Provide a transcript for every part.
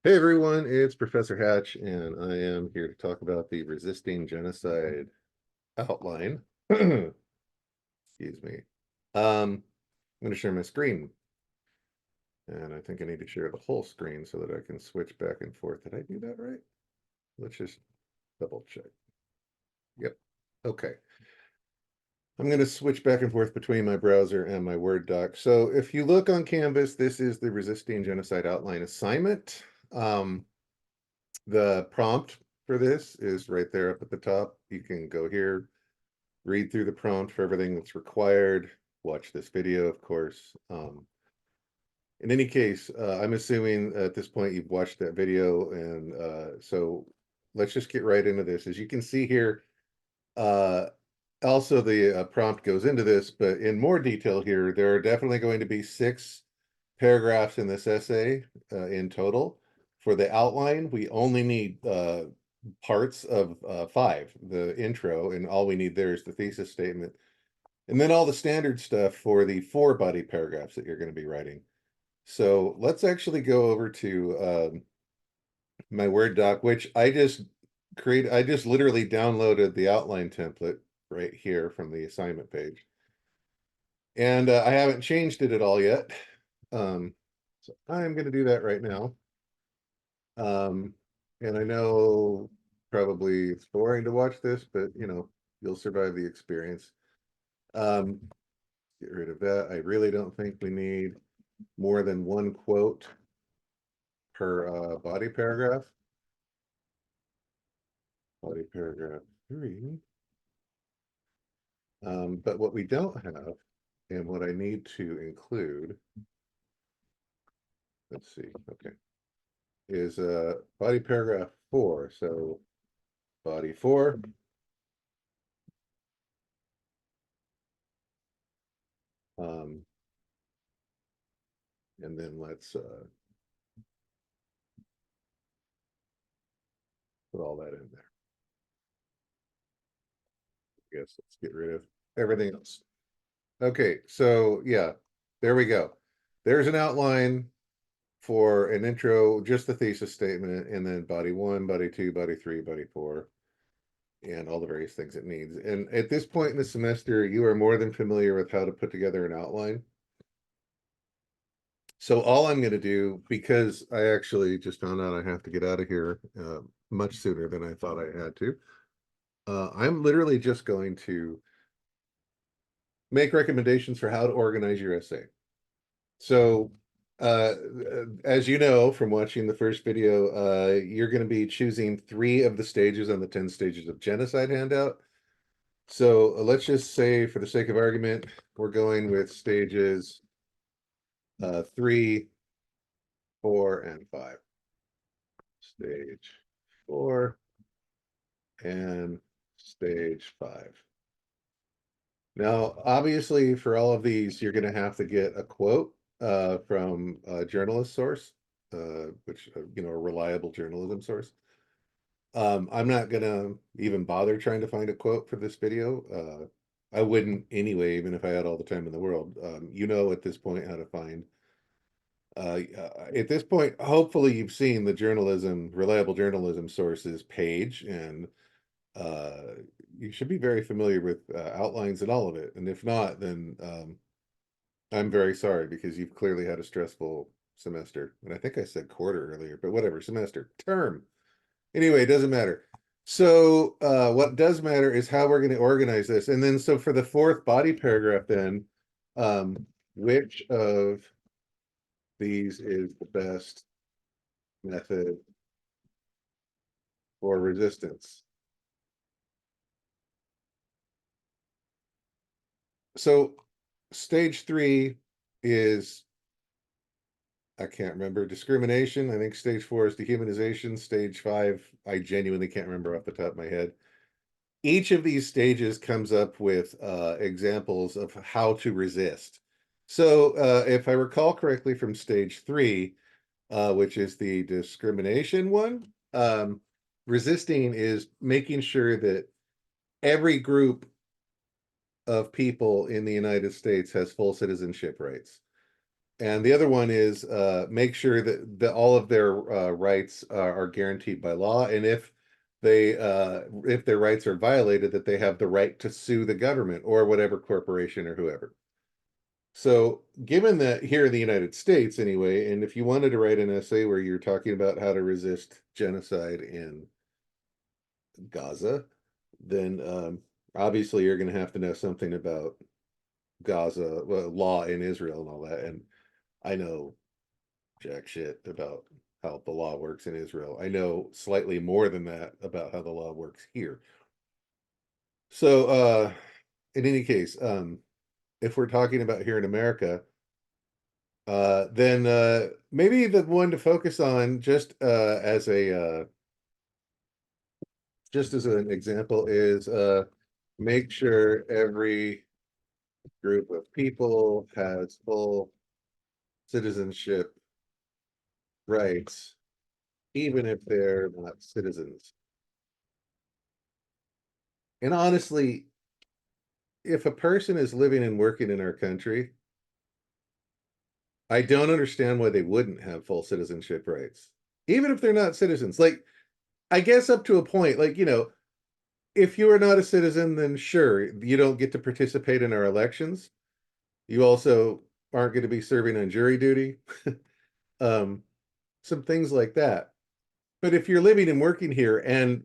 Hey everyone, it's Professor Hatch, and I am here to talk about the Resisting Genocide outline. Excuse me. I'm going to share my screen, and I think I need to share the whole screen so that I can switch back and forth. Did I do that right? Let's just double check. Yep. Okay. I'm going to switch back and forth between my browser and my Word doc. So if you look on Canvas, this is the Resisting Genocide outline assignment. The prompt for this is right there up at the top. You can go here, read through the prompt for everything that's required, watch this video, of course. In any case, I'm assuming at this point you've watched that video, and so let's just get right into this. As you can see here, uh, also the prompt goes into this, but in more detail here, there are definitely going to be 6 paragraphs in this essay in total. For the outline, we only need parts of 5, the intro, and all we need there is the thesis statement. And then all the standard stuff for the 4 body paragraphs that you're going to be writing. So let's actually go over to my Word doc, which I just literally downloaded the outline template right here from the assignment page. And I haven't changed it at all yet. So I'm going to do that right now. And I know probably it's boring to watch this, but you'll survive the experience. Um, get rid of that. I really don't think we need more than 1 quote per body paragraph. Body paragraph 3. But what we don't have, and what I need to include, let's see, okay, is body paragraph 4. So body 4. And then let's put all that in there. I guess let's get rid of everything else. Okay, so yeah, there we go. There's an outline for an intro, just the thesis statement, and then body 1, body 2, body 3, body 4, and all the various things it needs. And at this point in the semester, you are more than familiar with how to put together an outline. So all I'm going to do, because I actually just found out I have to get out of here much sooner than I thought I had to, I'm literally just going to make recommendations for how to organize your essay. So, as you know from watching the first video, you're going to be choosing 3 of the stages on the 10 stages of genocide handout. So let's just say, for the sake of argument, we're going with stages 3, 4, and 5. Stage 4 and stage 5. Now, obviously, for all of these, you're going to have to get a quote from a journalist source, which, a reliable journalism source. I'm not going to even bother trying to find a quote for this video. I wouldn't anyway, even if I had all the time in the world. At this point how to find. At this point, hopefully you've seen the reliable journalism sources page, and you should be very familiar with outlines and all of it. And if not, then I'm very sorry, because you've clearly had a stressful semester. And I think I said quarter earlier, but whatever, semester, term. Anyway, it doesn't matter. So what does matter is how we're going to organize this. And then, so for the 4th body paragraph, then, which of these is the best method for resistance? So stage 3 is, I can't remember, discrimination. I think stage 4 is dehumanization. Stage 5, I genuinely can't remember off the top of my head. Each of these stages comes up with examples of how to resist. So if I recall correctly from stage 3, which is the discrimination one, resisting is making sure that every group of people in the United States has full citizenship rights. And the other one is make sure that all of their rights are guaranteed by law, and if their rights are violated, that they have the right to sue the government or whatever corporation or whoever. So, given that here in the United States, anyway, and if you wanted to write an essay where you're talking about how to resist genocide in Gaza, then obviously you're going to have to know something about Gaza, well, law in Israel and all that. And I know jack shit about how the law works in Israel. I know slightly more than that about how the law works here. So, in any case, if we're talking about here in America, then maybe the one to focus on just as an example is make sure every group of people has full citizenship rights, even if they're not citizens. And honestly, if a person is living and working in our country, I don't understand why they wouldn't have full citizenship rights, even if they're not citizens. Like, I guess up to a point, like, if you are not a citizen, then sure, you don't get to participate in our elections. You also aren't going to be serving on jury duty, um, some things like that. But if you're living and working here and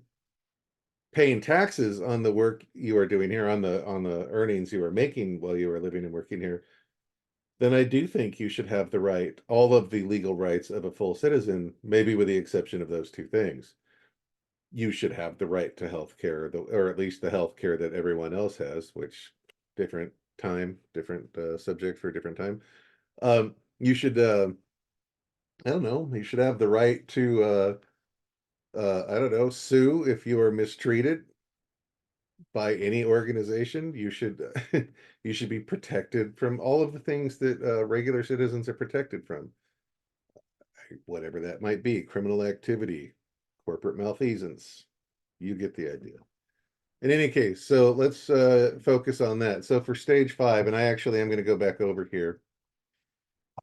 paying taxes on the work you are doing here, on the earnings you are making while you are living and working here, then I do think you should have all of the legal rights of a full citizen, maybe with the exception of those two things. You should have the right to health care, or at least the health care that everyone else has, which different time, different subject for a different time. You should, I don't know, you should have the right to, I don't know, sue if you are mistreated by any organization. You should be protected from all of the things that regular citizens are protected from, whatever that might be, criminal activity, corporate malfeasance. You get the idea. In any case, so let's focus on that. So for stage 5, and I actually am going to go back over here,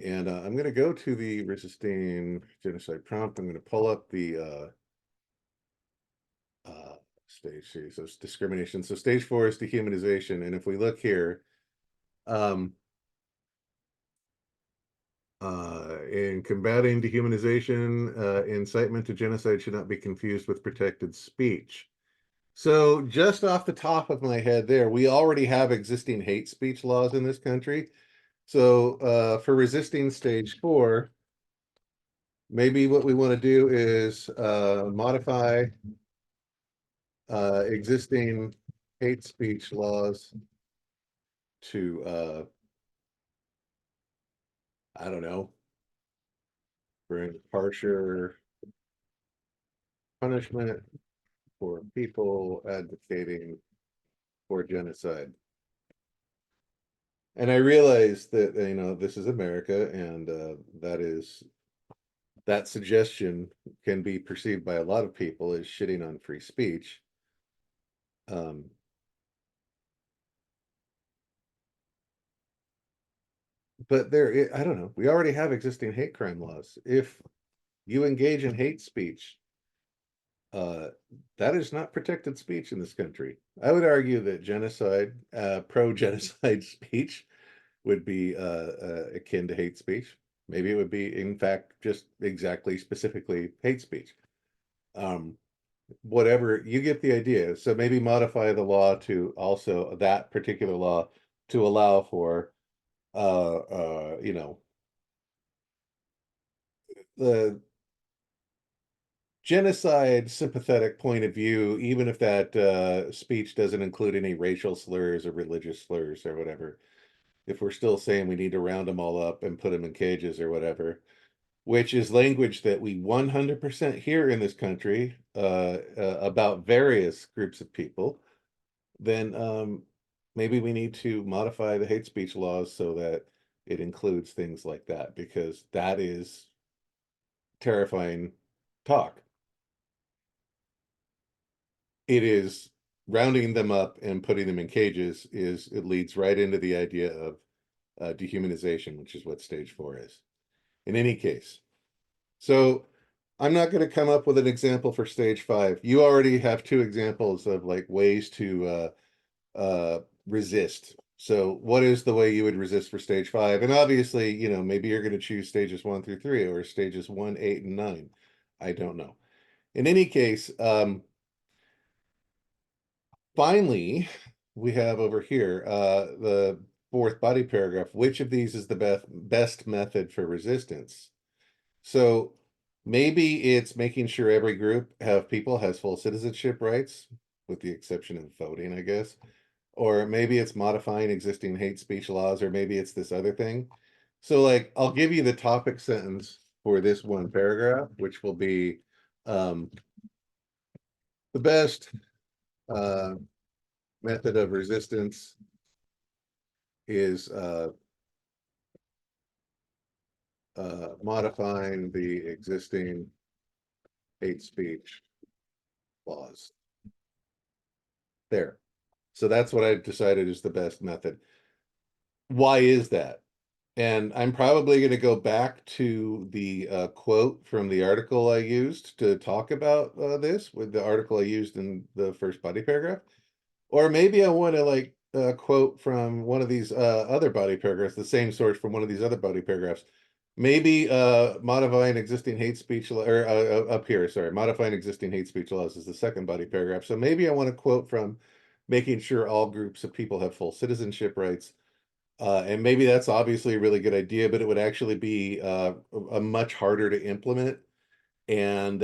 and I'm going to go to the resisting genocide prompt. I'm going to pull up the stage 2. So it's discrimination. So stage 4 is dehumanization. And if we look here, um, in combating dehumanization, incitement to genocide should not be confused with protected speech. So just off the top of my head there, we already have existing hate speech laws in this country. So for resisting stage 4, maybe what we want to do is modify existing hate speech laws to, I don't know, bring harsher punishment for people advocating for genocide. And I realize that, this is America, and that suggestion can be perceived by a lot of people as shitting on free speech. Um, but I don't know, we already have existing hate crime laws. If you engage in hate speech, uh, that is not protected speech in this country. I would argue that pro-genocide speech would be akin to hate speech. Maybe it would be, in fact, just exactly specifically hate speech. Um, Whatever, you get the idea. So maybe modify the law to also that particular law to allow for the genocide sympathetic point of view, even if that speech doesn't include any racial slurs or religious slurs or whatever. If we're still saying we need to round them all up and put them in cages or whatever, which is language that we 100% hear in this country about various groups of people, then maybe we need to modify the hate speech laws so that it includes things like that, because that is terrifying talk. It is rounding them up and putting them in cages, it leads right into the idea of dehumanization, which is what stage 4 is. In any case, so I'm not going to come up with an example for stage 5. You already have 2 examples of like ways to resist. So what is the way you would resist for stage 5? And obviously, you know, maybe you're going to choose stages 1 through 3 or stages 1, 8, and 9. I don't know. In any case, finally, we have over here the 4th body paragraph. Which of these is the best method for resistance? So maybe it's making sure every group of people has full citizenship rights, with the exception of voting, I guess. Or maybe it's modifying existing hate speech laws, or maybe it's this other thing. So like, I'll give you the topic sentence for this one paragraph, which will be the best method of resistance is modifying the existing hate speech laws. There. So that's what I decided is the best method. Why is that? And I'm probably going to go back to the quote from the article I used to talk about this, with the article I used in the first body paragraph. Or maybe I want to like quote from one of these other body paragraphs, the same source from one of these other body paragraphs. Maybe modifying existing hate speech or up here, sorry, modifying existing hate speech laws is the second body paragraph. So maybe I want to quote from making sure all groups of people have full citizenship rights. And maybe that's obviously a really good idea, but it would actually be a much harder to implement. And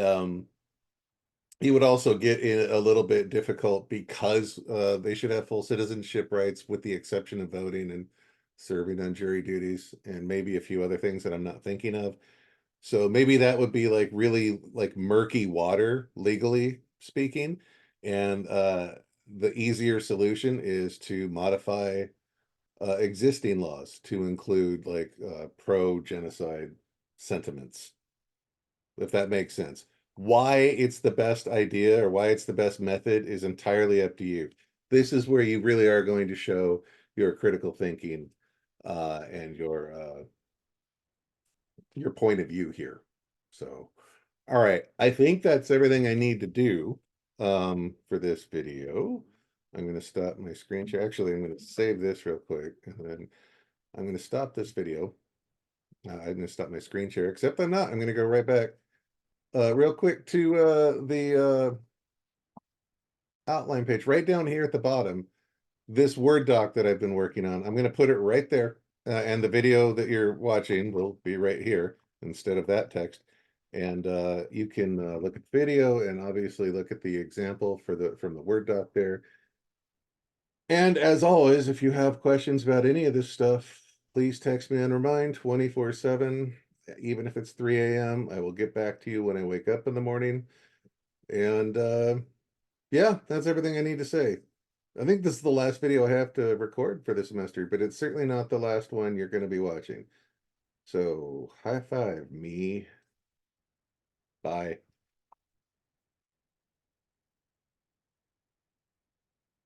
it would also get in a little bit difficult because they should have full citizenship rights with the exception of voting and serving on jury duties and maybe a few other things that I'm not thinking of. So maybe that would be like really like murky water, legally speaking. And the easier solution is to modify existing laws to include like pro-genocide sentiments, if that makes sense. Why it's the best idea or why it's the best method is entirely up to you. This is where you really are going to show your critical thinking and your point of view here. So, all right, I think that's everything I need to do for this video. I'm going to stop my screen share. Actually, I'm going to save this real quick, and then I'm going to stop this video. I'm going to stop my screen share, except I'm not. I'm going to go right back real quick to the outline page right down here at the bottom. This Word doc that I've been working on, I'm going to put it right there. And the video that you're watching will be right here instead of that text. And you can look at the video and obviously look at the example from the Word doc there. And as always, if you have questions about any of this stuff, please text me on Remind 24/7. Even if it's 3 a.m., I will get back to you when I wake up in the morning. And yeah, that's everything I need to say. I think this is the last video I have to record for the semester, but it's certainly not the last one you're going to be watching. So high five me. Bye.